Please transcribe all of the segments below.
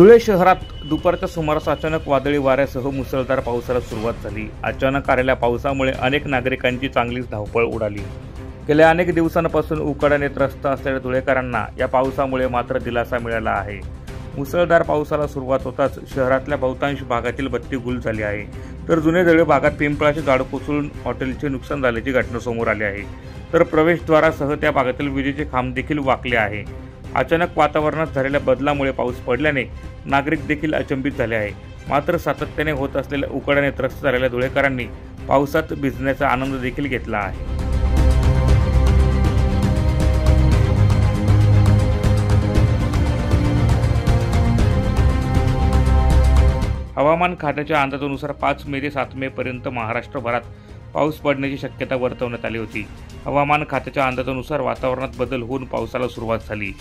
धुळे शहरात दुपारच्या सुमारास अचानक वादळी वाऱ्यासह मुसळधार पावसाला सुरुवात झाली। अचानक आलेल्या पावसामुळे अनेक नागरिकांची चांगलीच धावपळ उडाली। गेल्या अनेक दिवसांपासून उकाड्याने त्रस्त असलेल्या धुळेकरांना या पावसामुळे मात्र दिलासा मिळाला आहे। मुसळधार पावसाला सुरुवात होताच शहरातल्या बहुतांश भागातील बत्ती गुल झाली आहे, तर जुने धुळे भागात पिंपळाचे झाड कोसळून हॉटेलचे नुकसान झाल्याची घटना समोर आली आहे, तर प्रवेशद्वारासह त्या भागातील विजेचे खांब देखील वाकले आहे। अचानक वातावरणात झालेल्या बदलामुळे पाऊस पडल्याने नागरिक देखील अचंबित झाले आहे। मात्र सातत्याने होत असलेल्या उकाड्याने त्रस्त झालेल्या धुळेकरांनी पावसात भिजण्याचा आनंद देखील घेतला आहे। हवामान खात्याच्या अंदाजानुसार 5 मे ते 7 मे पर्यंत महाराष्ट्रभरात पाऊस पडण्याची शक्यता वर्तवण्यात आली होती। हवामान खात्याच्या अंदाजानुसार वातावरणात बदल होऊन पावसाला सुरुवात झाली।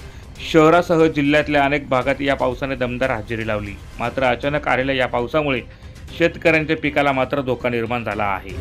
शहरासह जिल्ह्यातल्या अनेक भागात या पावसाने दमदार हजेरी लावली। मात्र अचानक आलेल्या या पावसामुळे शेतकऱ्यांच्या पिकाला मात्र धोका निर्माण झाला आहे।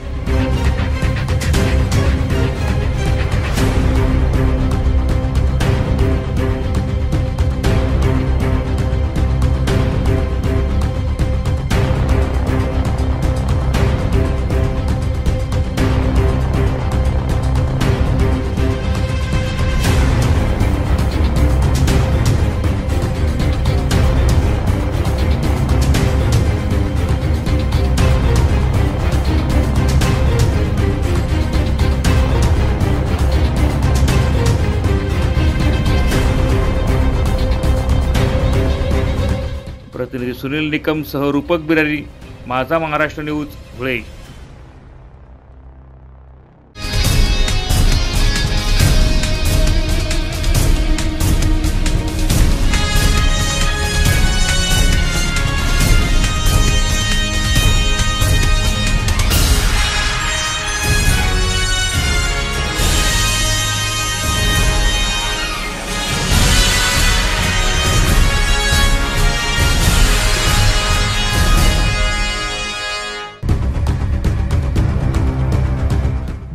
प्रतिनिधी सुनील निकम सह रूपक बिरारी, माझा महाराष्ट्र न्यूज, धुळे।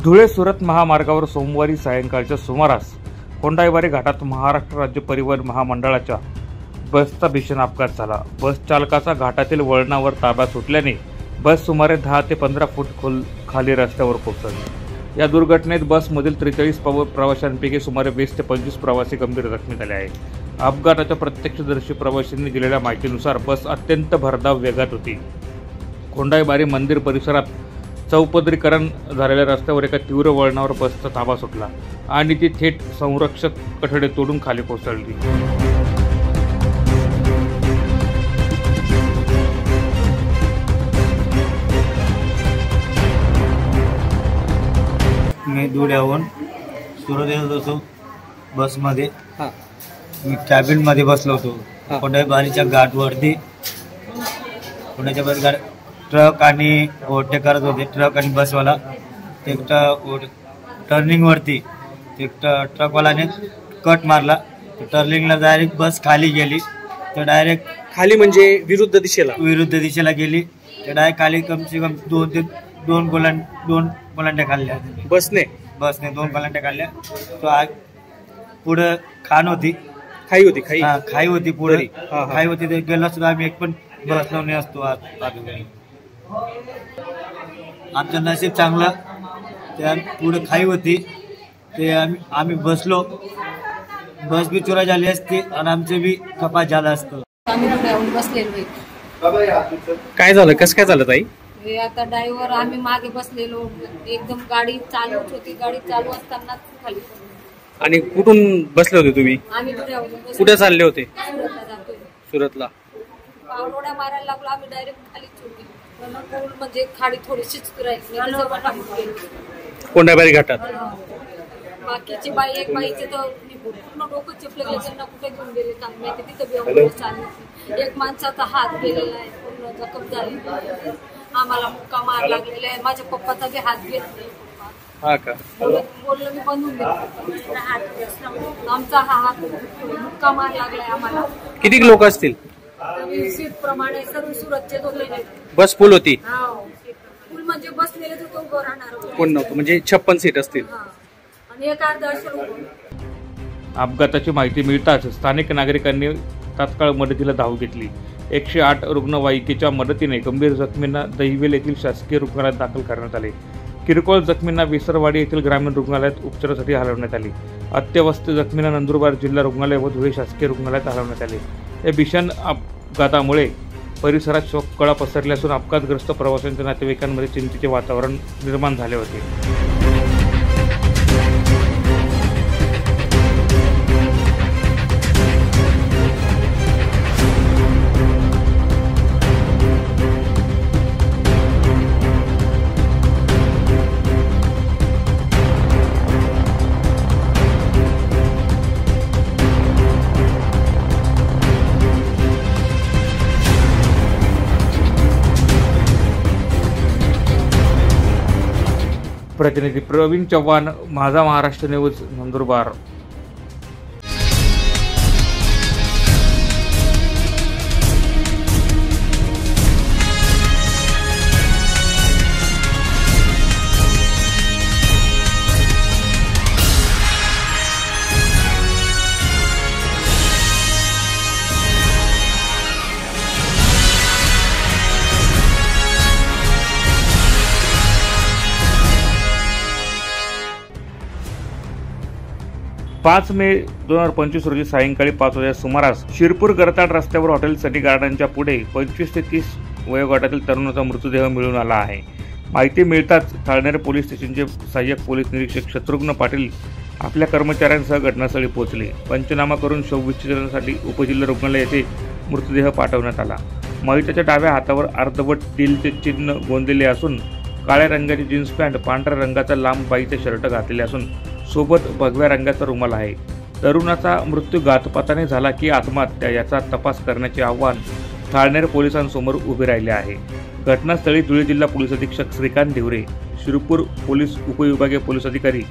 धुळे सुरत महामार्गावर सोमवारी सायंकाळच्या सुमारास कोंडाईवारी घाटात महाराष्ट्र राज्य परिवहन महामंडळाच्या बसचा भीषण अपघात झाला। बस चालकाचा घाटातील वळणावर ताबा सुटल्याने बस सुमारे 10 ते 15 फूट खाली रस्त्यावर कोसळली। या दुर्घटनेत बसमधील 43 प्रवाशांपैकी सुमारे 20 ते 25 प्रवासी गंभीर जखमी झाले आहेत। अपघाताच्या प्रत्यक्षदर्शी प्रवाशांनी दिलेल्या माहितीनुसार बस अत्यंत भरधाव वेगात होती। कोंडाईवारी मंदिर परिसरात चौपदरीकरण झालेल्या रस्त्यावर एका तीव्र वळणावर बसचा ताबा सुटला आणि ती थेट संरक्षक कठडे तोडून खाली कोसळली। मी धुळ्याहून सुरत येत होतो बसमध्ये। मी कॅबिनमध्ये बसलो होतो। कोंडाईवारीच्या घाटवरती पुण्याच्या बस ट्रक आणि ओव्हरटेक करत होते। ट्रक आणि बसवाला एक टर्निंगवरती एक ट्रकवाल्याने कट मारला। टर्निंगला डायरेक्ट बस खाली गेली। तर डायरेक्ट खाली म्हणजे विरुद्ध दिशेला गेली। तर डायरेक्ट खाली कम से कम दोन कोलांट्या खाल्ल्या बसने 2 कोलांट्या खाल्ल्या। तो पुढे खाई होती पुढे खाई होती। ते गेला सुद्धा आम्ही एक पण बसलो नाही असतो। आमचं नशीब चांगलं, त्या पुढे खाई होती ते आम्ही बसलो। बस बी चोरा झाली असती आणि आमचे बी कपात झाला असतं। आम्ही बसलेलो। काय झालं, कसं काय झालं ताई? आता ड्रायव्हर आम्ही मागे बसलेलो, एकदम गाडी चालूच होती। गाडी चालू असताना खाली। आणि कुठून बसले होते तुम्ही? आम्ही कुठे चालले होते? सुरतला। पावडोड्या मारायला लागलो आम्ही, डायरेक्ट खाली चुकली। म्हणजे खाडी थोडीशीच राहिली कोंडाईवारी घाटात। बाकीची एक बाईचे तर पूर्ण डोकं चिपलेलं, त्यांना कुठे घेऊन गेले काय माहिती। तिथं चालू एक माणसाचा हात गेलेला आहे, पूर्ण जखम झाली। आम्हाला मुक्का मार लागलेला आहे। माझ्या पप्पाचा बी हात घेत नाही। हा का? बोललो मी बनवून आमचा हा हात मुक्का मार लागलाय आम्हाला। किती लोक असतील? सीट प्रमाणे सर्व सुरतचे दोघे। बस फुल होती? फुल म्हणजे बसलेले तर उभं राहणार कोण नव्हतं, म्हणजे 56 सीट असतील। आणि एक अर्धा अपघाताची माहिती मिळताच स्थानिक नागरिकांनी तात्काळ मदतीला धाव घेतली. 108 रुग्णवाहिकेच्या मदतीने गंभीर जखमींना दहिवेल येथील शासकीय रुग्णालयात दाखल करण्यात आले. किरकोळ जखमींना विसरवाडी येथील ग्रामीण रुग्णालयात उपचारासाठी हलवण्यात आले. अत्यवस्थ जखमींना नंदुरबार जिल्हा रुग्णालय व धुळे शासकीय रुग्णालयात हलवण्यात आले. या भीषण अपघातामुळे परिसरात शोककळा पसरली असून अपघातग्रस्त प्रवाशांच्या नातेवाईकांमध्ये चिंतेचे वातावरण निर्माण झाले होते. प्रतिनिधी प्रवीण चव्हाण, माझा महाराष्ट्र न्यूज, नंदुरबार. पाच मे 2025 रोजी सायंकाळी 5 वाजता सुमारास शिरपूर गरताड रस्त्यावर हॉटेल सिटी गार्डनच्या पुढे 25 ते 30 वयोगटातील तरुणाचा मृतदेह मिळून आला आहे. माहिती मिळताच थाळनेर पोलीस स्टेशनचे सहाय्यक पोलीस निरीक्षक शत्रुघ्न पाटील आपल्या कर्मचाऱ्यांसह घटनास्थळी पोहोचले. पंचनामा करून शवविच्छेदनासाठी उपजिल्हा रुग्णालय येथे मृतदेह पाठवण्यात आला. मयताच्या डाव्या हातावर अर्धवट दिलचे चिन्ह गोंदलेले असून काळ्या रंगाची जीन्स पॅन्ट, पांढऱ्या रंगाचा लांब बाईचा शर्ट घातलेले असून सोबत भगव्या रंगाचा रुमाल आहे. तरुणाचा मृत्यू घातपाताने झाला की आत्महत्या याचा तपास करण्याचे आव्हान थाळनेर पोलिसांसमोर उभे राहिले आहे. घटनास्थळी धुळे जिल्हा पोलीस अधीक्षक श्रीकांत ढिवरे, शिरपूर पोलीस उपविभागीय पोलीस अधिकारी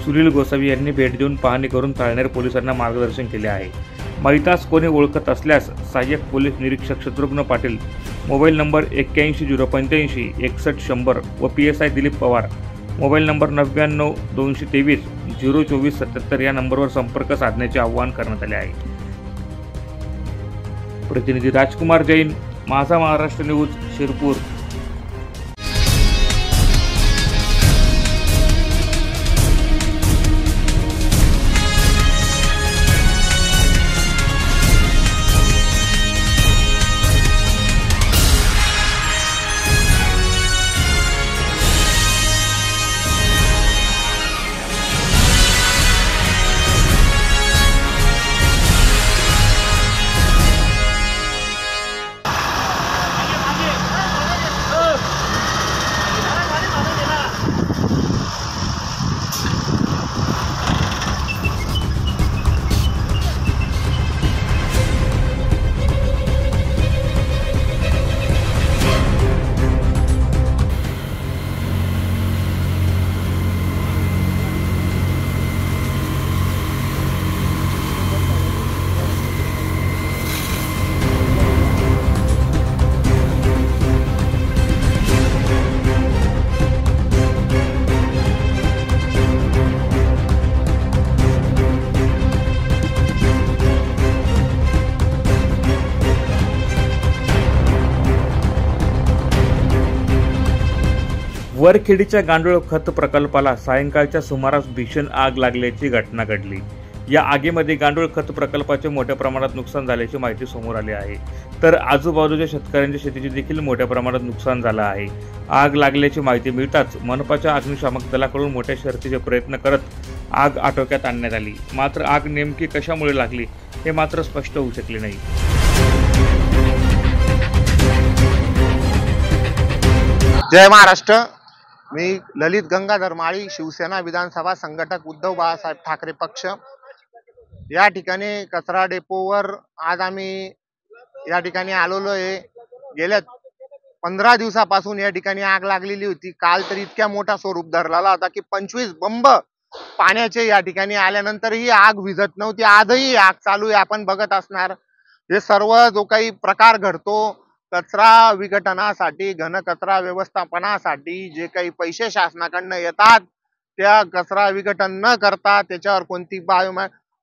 सुनील गोसावी यांनी भेट देऊन पाहणी करून थाळनेर पोलिसांना मार्गदर्शन केले आहे. मयतास कोणी ओळखत असल्यास सहाय्यक पोलीस निरीक्षक शत्रुघ्न पाटील, मोबाईल नंबर 81 085 61 100 व PSI Dilip Pawar, mobile number 99 223 024 77 या नंबरवर संपर्क साधण्याचे आवाहन करण्यात आले आहे. प्रतिनिधी राजकुमार जैन, माझा महाराष्ट्र न्यूज, शिरपूर. वरखेडीच्या गांडूळ खत प्रकल्पाला सायंकाळच्या सुमारास भीषण आग लागल्याची घटना घडली. या आगीमध्ये गांडूळ खत प्रकल्पाचे मोठ्या प्रमाणात नुकसान झाल्याची माहिती समोर आली आहे. तर आजूबाजूच्या शेतकऱ्यांच्या शेतीचे देखील मोठ्या प्रमाणात नुकसान झालं आहे. आग लागल्याची माहिती मिळताच मनपाच्या अग्निशामक दलाकडून मोठ्या शर्थीचे प्रयत्न करत आग आटोक्यात आणण्यात आली. मात्र आग नेमकी कशामुळे लागली हे मात्र स्पष्ट होऊ शकले नाही. जय महाराष्ट्र. मी ललित गंगाधर माळी, शिवसेना विधानसभा संघटक, उद्धव बाळासाहेब ठाकरे पक्ष. या ठिकाणी कचरा डेपोवर आज आम्ही या ठिकाणी आलेलो आहे. गेल्या 15 दिवसापासून या ठिकाणी आग लागलेली होती. काल तर इतक्या मोठा स्वरूप धरलेला होता की 25 बंब पाण्याचे या ठिकाणी आल्यानंतरही आग विझत नव्हती. आजही आग चालू आहे. आपण बघत असणार हे सर्व जो काही प्रकार घडतो, कचरा विघटनासाठी, घनकचरा व्यवस्थापनासाठी जे काही पैसे शासनाकडनं येतात त्या कचरा विघटन न करता त्याच्यावर कोणती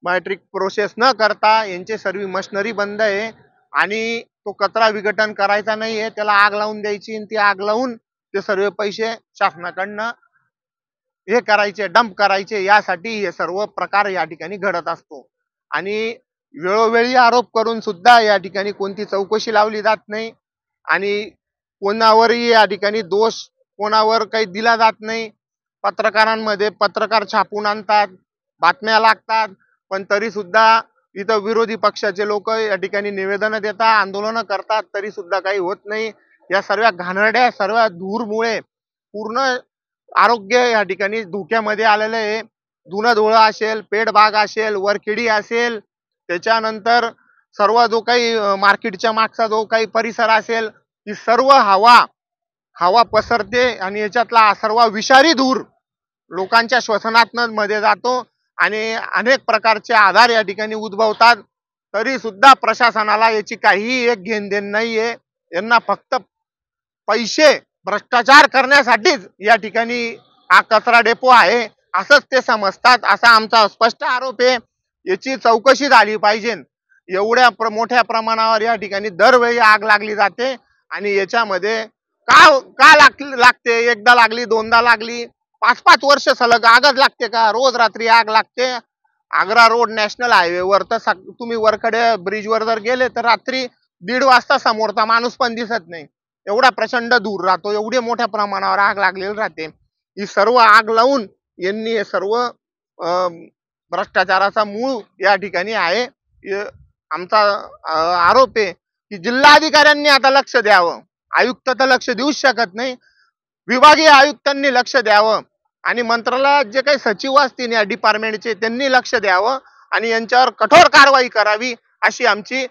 मॅट्रिक प्रोसेस न करता यांची सर्व मशिनरी बंद आहे आणि तो कचरा विघटन करायचा नाही आहे, त्याला आग लावून द्यायची आणि ती आग लावून ते सर्व पैसे शासनाकडनं हे करायचे, डंप करायचे, यासाठी हे सर्व प्रकार या ठिकाणी घडत असतो। आणि वेळोवेळी आरोप करून सुद्धा या ठिकाणी कोणती चौकशी लावली जात नाही आणि कोणावरही या ठिकाणी दोष कोणावर काही दिला जात नाही। पत्रकारांमध्ये पत्रकार छापून आणतात, बातम्या लागतात, पण तरी सुद्धा इथं विरोधी पक्षाचे लोक या ठिकाणी निवेदन देतात, आंदोलन करतात, तरी सुद्धा काही होत नाही। या सर्व घाणेरड्या सर्व धूरमुळे पूर्ण आरोग्य या ठिकाणी धोक्यामध्ये आलेलं आहे। धुणधुळा असेल, पेडबाग असेल, वरखेडी असेल, त्याच्यानंतर सर्व जो काही मार्केटच्या मागचा जो काही परिसर असेल, ही सर्व हवा पसरते आणि याच्यातला सर्व विषारी धूर लोकांच्या श्वसनात मध्ये जातो आणि अनेक प्रकारचे आजार या ठिकाणी उद्भवतात। तरी सुद्धा प्रशासनाला याची काहीही एक घेण देण नाहीये। यांना फक्त पैसे भ्रष्टाचार करण्यासाठीच या ठिकाणी हा कचरा डेपो आहे असंच ते समजतात, असा आमचा स्पष्ट आरोप आहे। याची चौकशी झाली पाहिजे। एवढ्या मोठ्या प्रमाणावर या ठिकाणी दरवेळी आग लागली जाते आणि याच्यामध्ये का लागते, एकदा लागली, दोनदा लागली, 5-5 वर्ष सलग आगच लागते का? रोज रात्री आग लागते। आग्रा रोड नॅशनल हायवेवर तर तुम्ही वरकडे ब्रिजवर जर गेले तर रात्री 1:30 वाजता समोरचा माणूस पण दिसत नाही, एवढा प्रचंड धूर राहतो, एवढी मोठ्या प्रमाणावर आग लागलेली राहते। ही सर्व आग लावून यांनी हे सर्व भ्रष्टाचाराचा मूळ या ठिकाणी आहे। आमचा आरोप आहे की जिल्हाधिकाऱ्यांनी आता लक्ष द्यावं। आयुक्त तर लक्ष देऊच शकत नाही, विभागीय आयुक्तांनी लक्ष द्यावं आणि मंत्रालयात जे काही सचिव असतील या डिपार्टमेंटचे त्यांनी लक्ष द्यावं आणि यांच्यावर कठोर कारवाई करावी, अशी आमची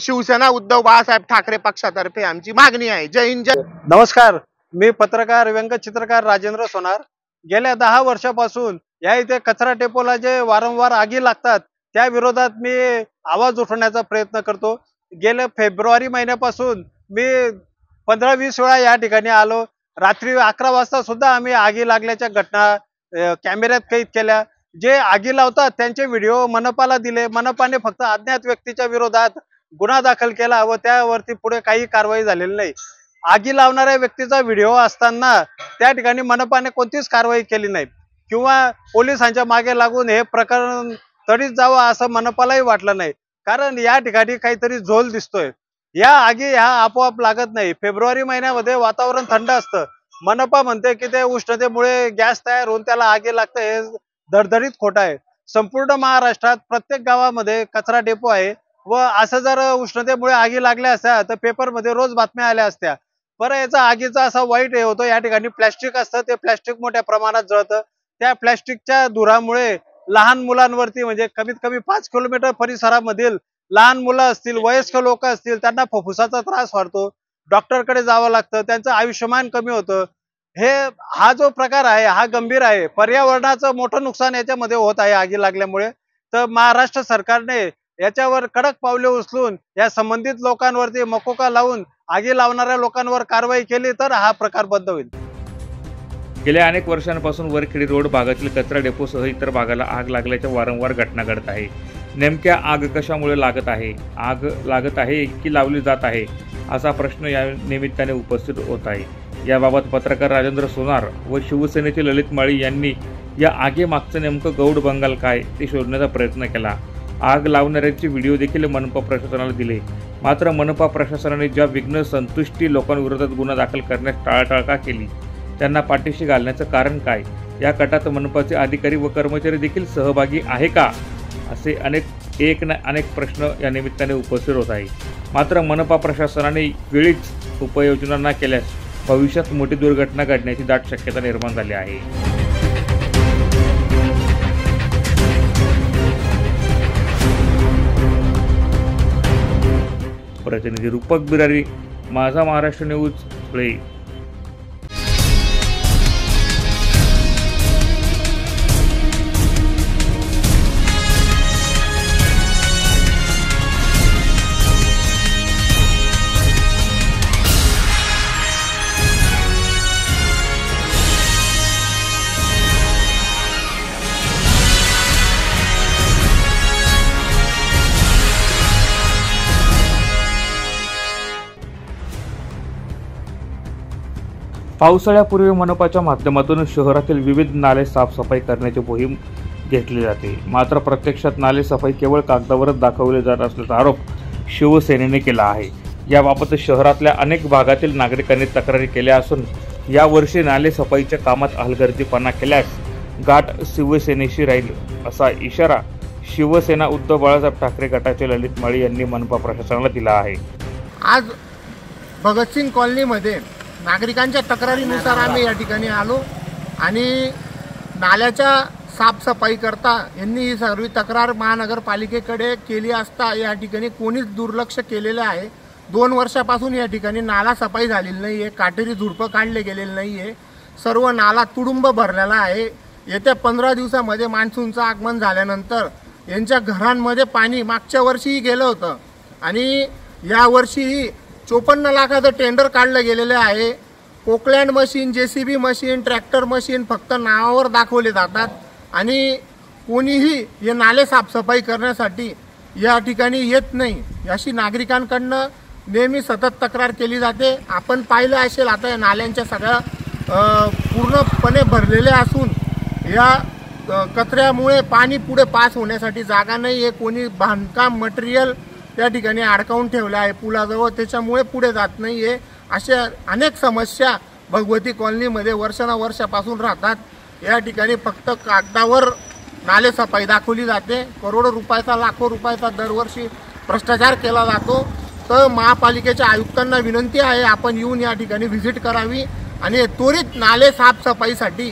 शिवसेना उद्धव बाळासाहेब ठाकरे पक्षातर्फे आमची मागणी आहे। जय हिंद, जय। नमस्कार, मी पत्रकार व्यंगचित्रकार राजेंद्र सोनार। गेल्या 10 वर्षापासून या इथे कचरा डेपोला जे वारंवार आगी लागतात त्या विरोधात मी आवाज उठवण्याचा प्रयत्न करतो। गेल्या फेब्रुवारी महिन्यापासून मी 15-20 वेळा या ठिकाणी आलो। रात्री 11 वाजता सुद्धा आम्ही आगी लागल्याच्या घटना कॅमेऱ्यात कैद केल्या। जे आगी लावतात त्यांचे व्हिडिओ मनपाला दिले, मनपाने फक्त अज्ञात व्यक्तीच्या विरोधात गुन्हा दाखल केला व त्यावरती पुढे काही कारवाई झालेली नाही। आगी लावणाऱ्या व्यक्तीचा व्हिडिओ असताना त्या ठिकाणी मनपाने कोणतीच कारवाई केली नाही किंवा पोलिसांच्या मागे लागून हे प्रकरण तडीत जावं असं मनपालाही वाटलं नाही, कारण या ठिकाणी काहीतरी झोल दिसतोय। या आगी ह्या आपोआप लागत नाही। फेब्रुवारी महिन्यामध्ये वातावरण थंड असतं, मनपा म्हणते की ते उष्णतेमुळे गॅस तयार होऊन त्याला आगी लागतं, हे धडधडीत खोटं आहे। संपूर्ण महाराष्ट्रात प्रत्येक गावामध्ये कचरा डेपो आहे व असं जर उष्णतेमुळे आगी लागल्या असत्या तर पेपरमध्ये रोज बातम्या आल्या असत्या। बरं, याचा आगीचा असा वाईट हे होतो, या ठिकाणी प्लॅस्टिक असतं, ते प्लॅस्टिक मोठ्या प्रमाणात जळतं। त्या प्लॅस्टिकच्या धुरामुळे लहान मुलांवरती, म्हणजे कमीत कमी 5 किलोमीटर परिसरामधील लहान मुलं असतील, वयस्क लोक असतील, त्यांना फुफ्फुसाचा त्रास वाढतो, डॉक्टरकडे जावं लागतं, त्यांचं आयुष्यमान कमी होतं। हा जो प्रकार आहे हा गंभीर आहे। पर्यावरणाचं मोठं नुकसान याच्यामध्ये होत आहे आगी लागल्यामुळे। तर महाराष्ट्र सरकारने याच्यावर कडक पावले उचलून या संबंधित लोकांवरती मकोका लावून आगी लावणाऱ्या लोकांवर कारवाई केली तर हा प्रकार बंद होईल। गेल्या अनेक वर्षांपासून वरखेडी रोड भागातील कचरा डेपोसह इतर भागाला आग लागल्याच्या वारंवार घटना घडत आहे। नेमक्या आग कशामुळे लागत आहे? आग लागत आहे की लावली जात आहे, असा प्रश्न या निमित्ताने उपस्थित होत आहे। याबाबत पत्रकार राजेंद्र सोनार व शिवसेनेचे ललित माळी यांनी या आगीमागचं नेमकं गौड बंगाल काय ते शोधण्याचा प्रयत्न केला। आग लावणाऱ्यांचे व्हिडिओ देखील मनपा प्रशासनाला दिले, मात्र मनपा प्रशासनाने ज्या विघ्न संतुष्टी लोकांविरोधात गुन्हा दाखल करण्यास टाळाटाळ का केली, त्यांना पाठीशी घालण्याचं कारण काय? या कटात मनपाचे अधिकारी व कर्मचारी देखील सहभागी आहे का, असे अनेक प्रश्न या निमित्ताने उपस्थित होत आहे। मात्र मनपा प्रशासनाने वेळीच उपाययोजना न केल्यास भविष्यात मोठी दुर्घटना घडण्याची दाट शक्यता निर्माण झाली आहे। प्रतिनिधी रूपक बिरारी, माझा महाराष्ट्र न्यूज, धुळे। पावसाळ्यापूर्वी मनपाच्या माध्यमातून शहरातील विविध नाले साफसफाई करण्याची मोहीम घेतली जाते, मात्र प्रत्यक्षात नाले सफाई केवळ कागदावरच दाखवले जात असल्याचा आरोप शिवसेनेने केला आहे। याबाबत शहरातल्या अनेक भागातील नागरिकांनी तक्रारी केल्या असून यावर्षी नाले सफाईच्या कामात हलगर्जीपणा केल्यास गाठ शिवसेनेशी राहील असा इशारा शिवसेना उद्धव बाळासाहेब ठाकरे गटाचे ललित माळी यांनी मनपा प्रशासनाला दिला आहे। आज भगतसिंग कॉलनीमध्ये नागरिकांच्या तक्रारीनुसार आम्ही या ठिकाणी आलो आणि नाल्याच्या साफसफाई करता यांनी ही सर्व तक्रार महानगरपालिकेकडे केली असता या ठिकाणी कोणीच दुर्लक्ष केलेलं आहे। 2 वर्षापासून या ठिकाणी नाला सफाई झालेली नाही आहे, काटेरी झुडपं काढले गेलेले नाही आहे, सर्व नाला तुडुंब भरलेला आहे। येत्या 15 दिवसामध्ये मान्सूनचं आगमन झाल्यानंतर यांच्या घरांमध्ये पाणी मागच्या वर्षीही गेलं होतं आणि या वर्षीही 54 लाखाचं टेंडर काढलं गेलेलं आहे। Poclain machine, JCB machine, tractor machine फक्त नावावर दाखवले जातात आणि कोणीही हे नाले साफसफाई करण्यासाठी या ठिकाणी येत नाही, अशी नागरिकांकडनं नेहमी सतत तक्रार केली जाते। आपण पाहिलं असेल आता या नाल्यांच्या सगळ्या पूर्णपणे भरलेले असून या कचऱ्यामुळे पाणी पुढे पास होण्यासाठी जागा नाही आहे। कोणी बांधकाम मटेरियल या ठिकाणी अडकावून ठेवलं आहे पुलाजवळ, त्याच्यामुळे पुढे जात नाही आहे। अशा अनेक समस्या भगवती कॉलनीमध्ये वर्षानुवर्षापासून राहतात। या ठिकाणी फक्त कागदावर नाले सफाई दाखवली जाते, करोडो रुपयाचा लाखो रुपयाचा दरवर्षी भ्रष्टाचार केला जातो। तर महापालिकेच्या आयुक्तांना विनंती आहे आपण येऊन या ठिकाणी व्हिजिट करावी आणि त्वरित नाले साफसफाईसाठी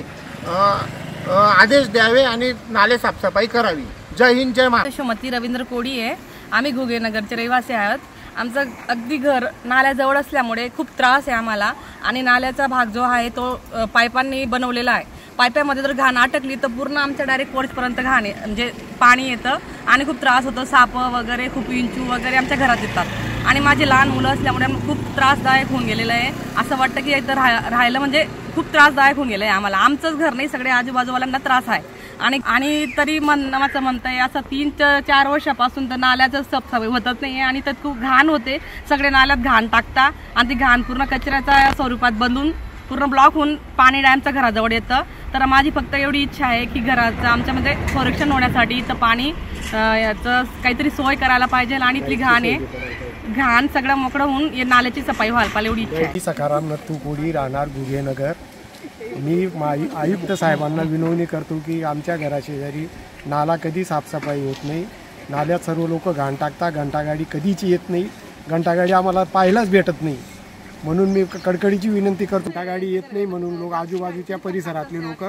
आदेश द्यावे आणि नाले साफसफाई करावी। जय हिंद, जय महाराष्ट्र। यशोमती रवींद्र कोडी आहे, आम्ही घोगेनगरचे रहिवासी आहोत। आमचं अगदी घर नाल्याजवळ असल्यामुळे खूप त्रास आहे आम्हाला आणि नाल्याचा भाग जो आहे तो पाईपांनी बनवलेला आहे। पाईपामध्ये जर घाण अटकली तर पूर्ण आमच्या डायरेक्ट वरपर्यंत घाण म्हणजे पाणी येतं आणि खूप त्रास होतो। साप वगैरे खूप विंचू वगैरे आमच्या घरात येतात आणि माझे लहान मुलं असल्यामुळे खूप त्रासदायक होऊन गेलेलं आहे। असं वाटतं की इथं राहायला म्हणजे खूप त्रासदायक होऊन गेलं आहे आम्हाला। आमचंच घर नाही, सगळे आजूबाजूवाल्यांना त्रास आहे आणि तरी माझं म्हणतं आहे असं 3-4 वर्षापासून तर नाल्याचं साफसफाई होतच नाही आहे आणि त्यात खूप घाण होते। सगळे नाल्यात घाण टाकता आणि ती घाण पूर्ण कचऱ्याच्या स्वरूपात बदलून पूर्ण ब्लॉक होऊन पाणी डॅमच्या घराजवळ येतं। तर माझी फक्त एवढी इच्छा आहे की घराचं आमच्यामध्ये संरक्षण होण्यासाठी इथं पाणी याचं काहीतरी सोय करायला पाहिजे आणि इथली घाण सगळं मोकळं होऊन नाल्याची सफाई व्हायला पाहिजे एवढी इच्छा आहे। सखाराम नत्तू कोडी, राहणार घोगेनगर। मी आयुक्त साहेबांना विनवणी करतो की आमच्या घराशेजारी नाला कधी साफसफाई होत नाही, नाल्यात सर्व लोक घाण टाकतात, घंटागाडी कधीच येत नाही, घंटागाडी आम्हाला पाहायलाच भेटत नाही। म्हणून मी कडकडीची विनंती करतो, घंटागाडी येत नाही म्हणून लोक आजूबाजूच्या परिसरातले लोक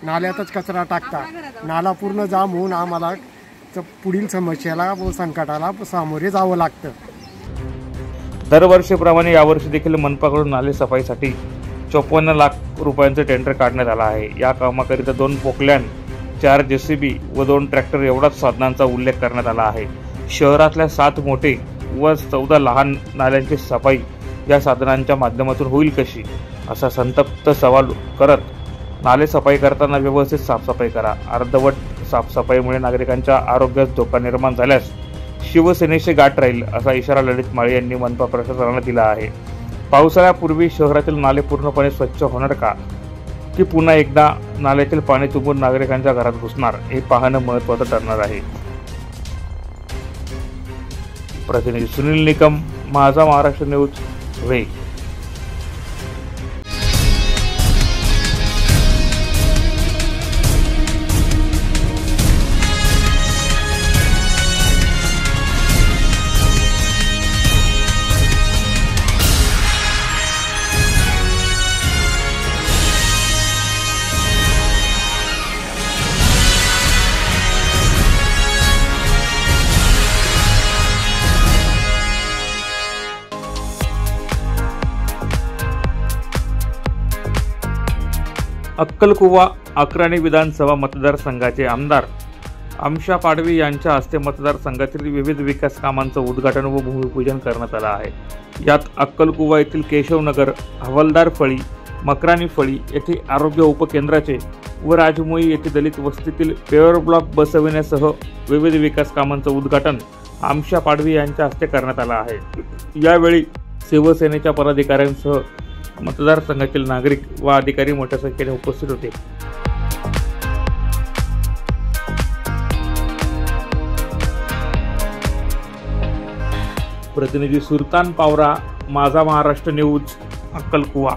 नाल्यातच कचरा टाकतात। नाला पूर्ण जाम होऊन आम्हाला पुढील समस्येला व संकटाला सामोरे जावं लागतं। दरवर्षीप्रमाणे यावर्षी देखील मनपाकडून नाले सफाईसाठी 54 लाख रुपयांचे टेंडर काढण्यात आला आहे। या कामाकरिता 2 पोकलँड, 4 JCB व 2 ट्रॅक्टर एवढाच साधनांचा उल्लेख करण्यात आला आहे। शहरातल्या 7 मोठे व 14 लहान नाल्यांची सफाई या साधनांच्या माध्यमातून होईल कशी, असा संतप्त सवाल करत नाले सफाई करताना व्यवस्थित साफसफाई करा। अर्धवट साफसफाईमुळे नागरिकांच्या आरोग्यास धोका निर्माण झाल्यास शिवसेनेशी गाठ राहील असा इशारा ललित माळी यांनी मनपा प्रशासनाला दिला आहे। पावसाळ्यापूर्वी शहरातील नाले पूर्णपणे स्वच्छ होणार का, की पुन्हा एकदा नाल्यातील पाणी तुंबून नागरिकांच्या घरात घुसणार, हे पाहणं महत्त्वाचं ठरणार आहे। प्रतिनिधी सुनील निकम, माझा महाराष्ट्र न्यूज, धुळे। अक्कलकुवा अक्राणी विधानसभा मतदारसंघाचे आमदार आमशा पाडवी यांच्या हस्ते मतदारसंघातील विविध विकास कामांचं उद्घाटन व भूमिपूजन करण्यात आलं आहे। यात अक्कलकुवा येथील केशवनगर, हवालदार फळी, मकराणी फळी येथे आरोग्य उपकेंद्राचे व राजमोई येथे दलित वस्तीतील पेवर ब्लॉक बसविण्यासह विविध विकास कामांचं उद्घाटन आमशा पाडवी यांच्या हस्ते करण्यात आलं आहे। यावेळी शिवसेनेच्या पदाधिकाऱ्यांसह मतदारसंघातील नागरिक व अधिकारी मोठ्या संख्येने उपस्थित होते. प्रतिनिधी सुलतान पावरा, माझा महाराष्ट्र न्यूज, अक्कलकुवा.